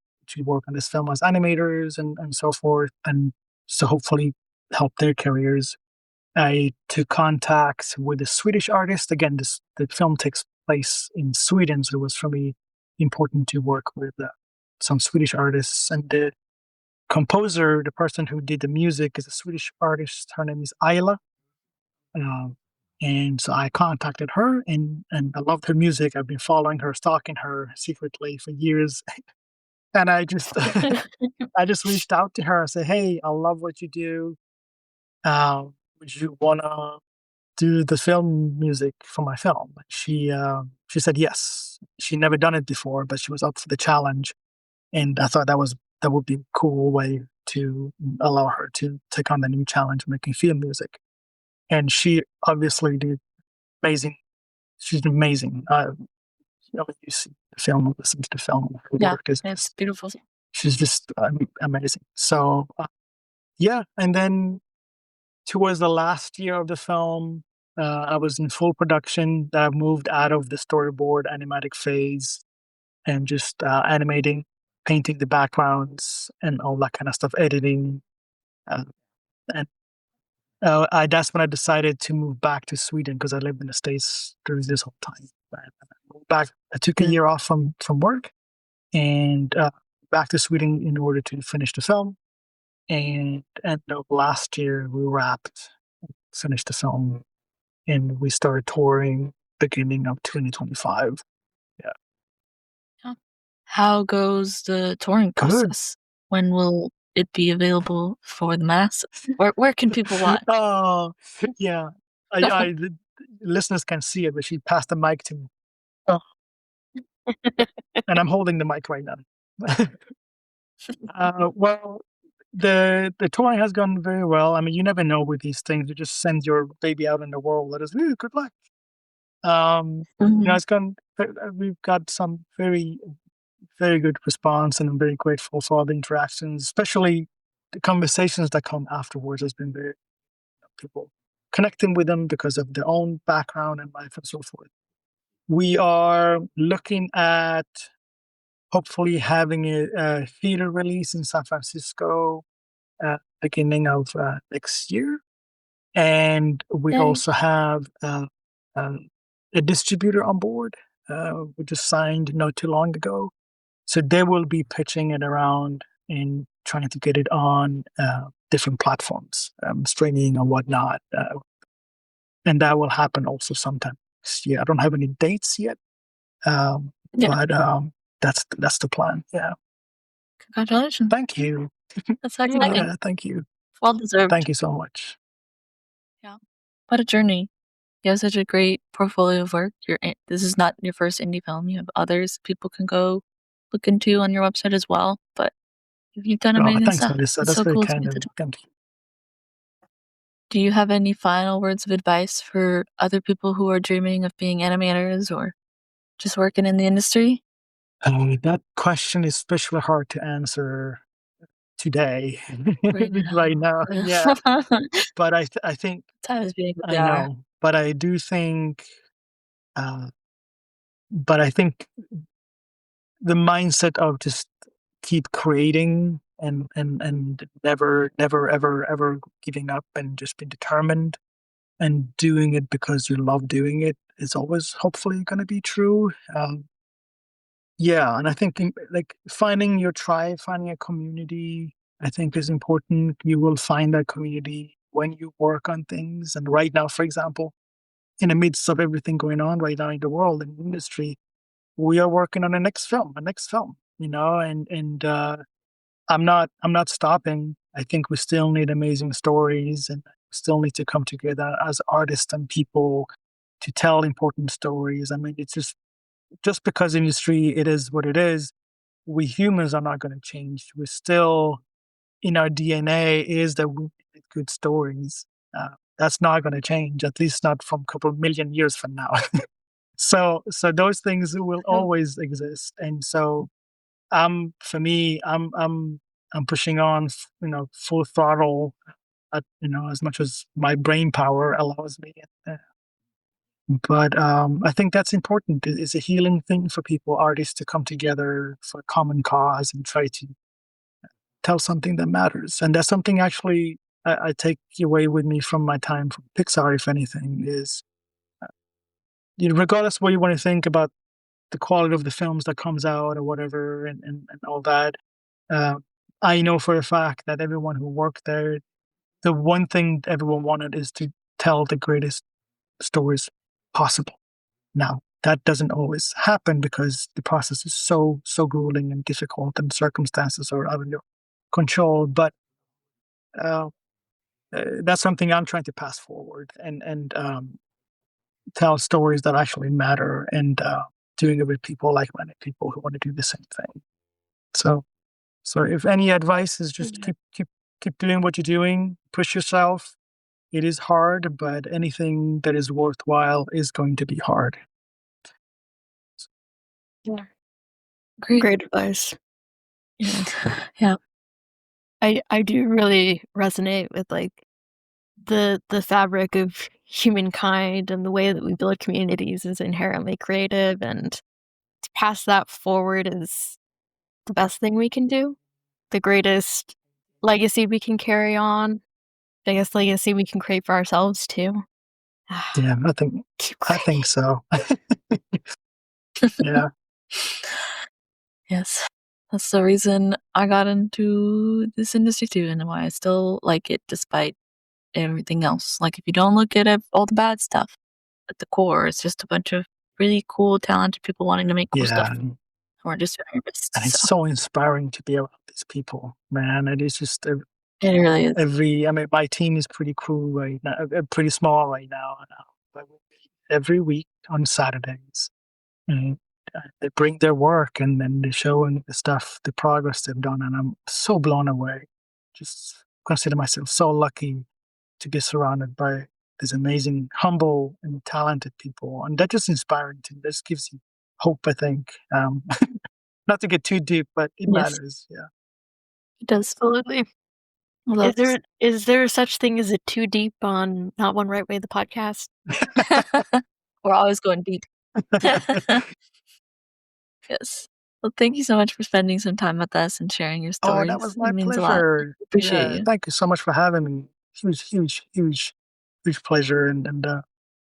work on this film as animators and so forth, and so hopefully help their careers. I took contact with a Swedish artist. Again, the film takes place in Sweden, so it was for me important to work with some Swedish artists. And the composer, the person who did the music, is a Swedish artist. Her name is Ayla. Um, and so I contacted her, and I loved her music. I've been following her, stalking her secretly for years. And I just I just reached out to her and said, "Hey, I love what you do. Would you wanna do the film music for my film?" She said yes. She never done it before, but she was up for the challenge, and I thought that would be a cool way to allow her to take on the new challenge, making film music. And she obviously did amazing. She's amazing. When you see the film, listen to the film, her Yeah, work is it's just beautiful. she's just amazing. So yeah, and then towards the last year of the film, I was in full production. I moved out of the storyboard animatic phase and just animating, painting the backgrounds, and all that kind of stuff, editing. Uh, and that's when I decided to move back to Sweden, because I lived in the States during this whole time. And I moved back. I took a Mm. year off from work and back to Sweden in order to finish the film. And end of last year, we finished the film, and we started touring beginning of 2025. Yeah, Yeah. How goes the touring good. process? When will it be available for the masses? Where can people watch? Oh, yeah. The listeners can see it, but she passed the mic to me. Oh, and I'm holding the mic right now. Well, the touring has gone very well. I mean, you never know with these things. You just send your baby out in the world. Let us, "Ooh, good luck." Mhm. It's gone. We've got some very, very good response, and I'm very grateful for all the interactions, especially the conversations that come afterwards. Has been very people connecting with them because of their own background and life and so forth. We are looking at hopefully having a theater release in San Francisco beginning of next year. And we Yay. also have a distributor on board. We just signed not too long ago. So they will be pitching it around and trying to get it on different platforms, streaming and whatnot. And that will happen also sometime next year. I don't have any dates yet, Yeah. but that's the plan. Yeah. Congratulations. Thank you. That's exciting. Yeah, thank you. Well deserved. Thank you so much. Yeah. What a journey. You have such a great portfolio of work. This is not your first indie film. You have others people can go look into on your website as well. But you've done Oh, amazing thanks, stuff. Melissa. It's That's so very cool to kind get of to you. do. Thank you. Do you have any final words of advice for other people who are dreaming of being animators or just working in the industry? That question is especially hard to answer today, Right right now. now. Yeah, but I think Time is being what they I are. know, but I do think, uh, but I think the mindset of just keep creating and never ever giving up and just be determined and doing it because you love doing it is always hopefully going to be true. Yeah, and I think like finding your tribe, finding a community, I think is important. You will find that community when you work on things. And right now, for example, in the midst of everything going on right now in the world and industry, we are working on a next film, and I'm not stopping. I think we still need amazing stories and still need to come together as artists and people to tell important stories. I mean, it's just because industry it is what it is, we humans are not going to change. We're still in our DNA is that we need good stories. That's not going to change, at least not from a couple of million years from now. So those things will Yep. always exist, and so for me, I'm pushing on, full throttle, as much as my brain power allows me. But I think that's important. It's a healing thing for people, artists, to come together for a common cause and try to tell something that matters. And that's something actually I take away with me from my time from Pixar, if anything, is regardless of what you want to think about the quality of the films that comes out or whatever and all that, uh, I know for a fact that everyone who worked there, the one thing everyone wanted is to tell the greatest stories possible. Now, that doesn't always happen because the process is so grueling and difficult and circumstances are out of your control. But uh, that's something I'm trying to pass forward and tell stories that actually matter and doing it with people, like-minded people who want to do the same thing. So, so if any advice is just Yeah. keep doing what you're doing, push yourself. It is hard, but anything that is worthwhile is going to be hard. Yeah. Great. Great advice. Yeah. Yeah. I do really resonate with like the fabric of humankind and the way that we build communities is inherently creative, and to pass that forward is the best thing we can do. The greatest legacy we can carry on. Biggest legacy we can create for ourselves too. Yeah, Keep I think creating. so. Yeah, Yes. That's the reason I got into this industry too, and why I still like it despite everything else. Like, if you don't look at all the bad stuff, at the core, it's just a bunch of really cool, talented people wanting to make cool stuff. yeah. We're just doing our best. And it's So so inspiring to be around these people, man. It is just it really is. I mean, my team is pretty cool right now, pretty small right now, but we meet every week on Saturdays. And they bring their work and then they show and the stuff, the progress they've done, and I'm so blown away. Just consider myself so lucky to be surrounded by these amazing, humble, and talented people, and that just inspiring to me. This gives you hope, I think. Not to get too deep, but it Yes, matters. Yeah. it does. Absolutely. Well, Is there such thing as a too deep on Not One Right Way, the podcast? we're always going deep. Yes. Well, thank you so much for spending some time with us and sharing your Oh, that stories. was It my means a lot. pleasure. Appreciate Yeah, you. thank you so much for having me. Huge pleasure, and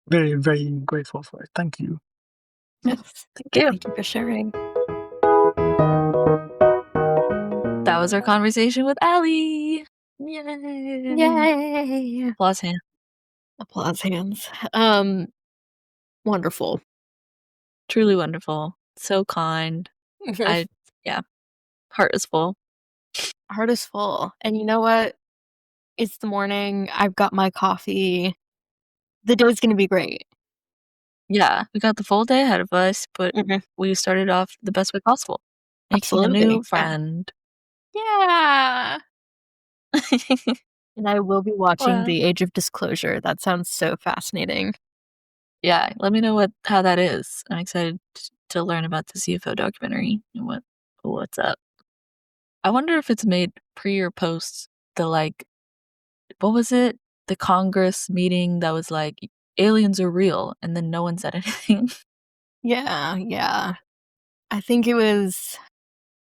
very, very grateful for it. Thank you. Yes. Thank you. Thank you for sharing. That was our conversation with Alli. Yay! Yay! Applause hand. Applause hands. Wonderful. Truly wonderful. So kind. Yeah, heart is full. Heart is full. And you know what? It's the morning. I've got my coffee. The day's gonna be great. Yeah, we got the full day ahead of us, but Mhm. we started off the best way possible, making a Absolutely. new friend. Yeah. And I will be watching Well, The Age of Disclosure. That sounds so fascinating. yeah, let me know how that is. I'm excited to learn about the CFO documentary and what's up. I wonder if it's made pre or post the, like, what was it? The Congress meeting that was like, "Aliens are real," and then no one said anything. Yeah, yeah. I think it was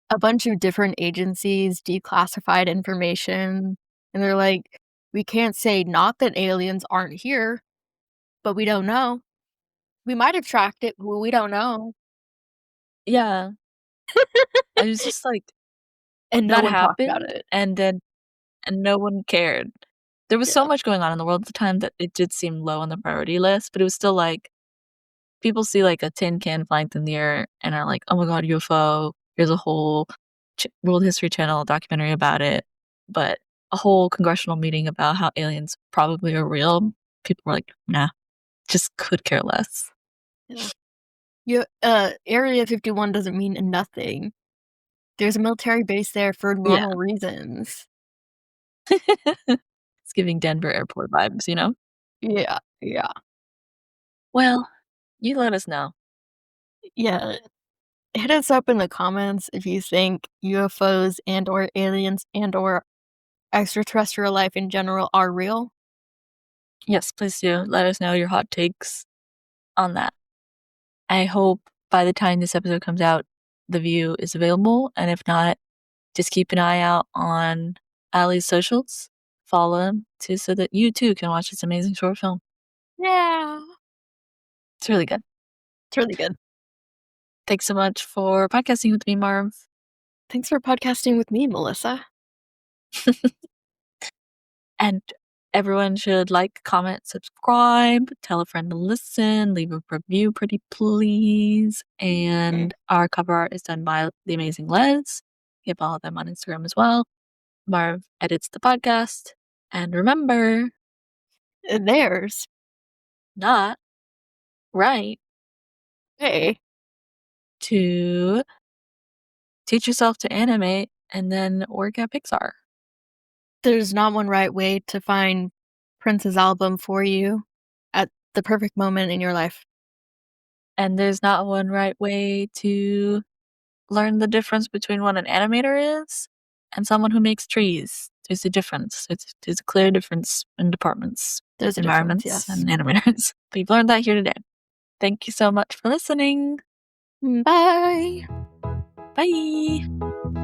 a bunch of different agencies declassified information, and they're like, "We can't say not that aliens aren't here, but we don't know. We might have tracked it, but we don't know." Yeah, I was just like, And no that one talked about happened, it. and no one cared. There was so Yeah. much going on in the world at the time that it did seem low on the priority list, but it was still like, people see, like, a tin can flying through the air and are like, "Oh my god, UFO." Here's a whole World History Channel documentary about it, but a whole congressional meeting about how aliens probably are real, people were like, "Nah." Just could care less. Yeah. Area 51 doesn't mean nothing. There's a military base there for Yeah. normal reasons. It's giving Denver airport vibes, you know? Yeah, yeah. Well, you let us know. Yeah. Hit us up in the comments if you think UFOs and/or aliens and/or extraterrestrial life in general are real. Yes, please do. Let us know your hot takes on that. I hope by the time this episode comes out, the view is available, and if not, just keep an eye out on Alli's socials. Follow him so that you too can watch this amazing short film. Yeah. It's really good. It's really good. Thanks so much for podcasting with me, Marv. Thanks for podcasting with me, Melissa. And everyone should like, comment, subscribe, tell a friend to listen, leave a review, pretty please. And our cover art is done by the amazing Les. You can follow them on Instagram as well. Marv edits the podcast. And remember, There's not right hey, to teach yourself to animate and then work at Pixar. there's not one right way to find Prince's album for you at the perfect moment in your life. And there's not one right way to learn the difference between what an animator is and someone who makes trees. There's a difference. There's a clear difference in departments, There's a difference, environments, yes. and animators. But you've learned that here today. Thank you so much for listening. Bye. Bye.